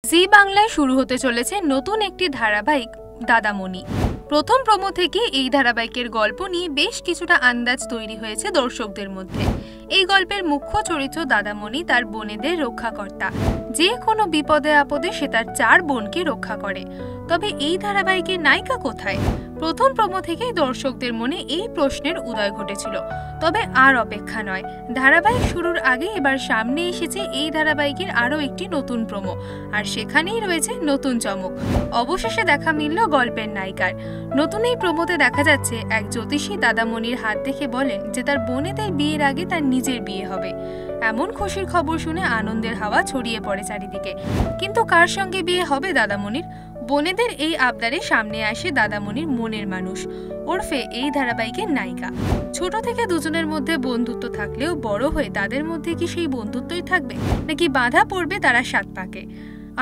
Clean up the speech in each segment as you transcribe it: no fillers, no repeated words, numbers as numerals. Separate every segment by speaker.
Speaker 1: জি বাংলায় শুরু হতে চলেছে নতুন একটি ধারাবাহিক দাদামণি। প্রথম প্রোমো থেকে এই ধারাবাহিকের গল্প নিয়ে বেশ কিছুটা আন্দাজ তৈরি হয়েছে দর্শকদের মধ্যে। এই গল্পের মুখ্য চরিত্র দাদামণি তার বোনেদের রক্ষাকর্তা, যে কোনো বিপদে আপদে সে তার 4 বোনকে রক্ষা করে। তবে এই ধারাবাহিকের নায়িকা কোথায়? প্রথম প্রোমো থেকেই দর্শকদের মনে এই প্রশ্নের উদয় ঘটেছিল। তবে আর অপেক্ষা নয়, ধারাবাহিক শুরুর আগে এবার সামনে এসেছে এই ধারাবাহিকের আরও একটি নতুন প্রোমো, আর সেখানেই রয়েছে নতুন চমক। অবশেষে দেখা মিলল গল্পের নায়িকার। নতুন এই প্রোমোতে দেখা যাচ্ছে এক জ্যোতিষী দাদামণির হাত দেখে বলেন যে তার বোনেদের বিয়ের আগে তার নিজের বিয়ে হবে। এমন খুশির খবর শুনে আনন্দের হাওয়া ছড়িয়ে পড়ে চারিদিকে। কিন্তু কার সঙ্গে বিয়ে হবে দাদামণির? বোনেদের এই আবদারে সামনে আসে দাদামণির মনের মানুষ ওরফে এই ধারাবাহিকের নায়িকা। ছোট থেকে দুজনের মধ্যে বন্ধুত্ব থাকলেও বড় হয়ে তাদের মধ্যে কি সেই বন্ধুত্বই থাকবে, নাকি বাধা পড়বে তারা 7 পাকে?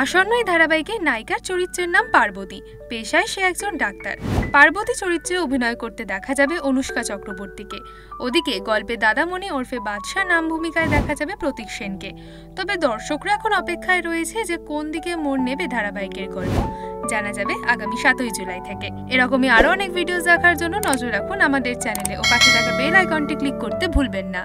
Speaker 1: আসন্ন এই ধারাবাহিকের নায়িকার চরিত্রের নাম পার্বতী। পেশায় সে একজন ডাক্তার। পার্বতী চরিত্রে অভিনয় করতে দেখা যাবে অনুষ্কা চক্রবর্তীকে। ওদিকে গল্পে দাদামণি ওরফে বাদশা নাম ভূমিকায় দেখা যাবে প্রতীক সেনকে। তবে দর্শকরা এখন অপেক্ষায় রয়েছে যে কোন দিকে মোড় নেবে ধারাবাহিকের গল্প। জানা যাবে আগামী 7ই জুলাই থেকে। এরকমই আরো অনেক ভিডিও দেখার জন্য নজর রাখুন আমাদের চ্যানেলে ও পাশে থাকা বেল আইকনটি ক্লিক করতে ভুলবেন না।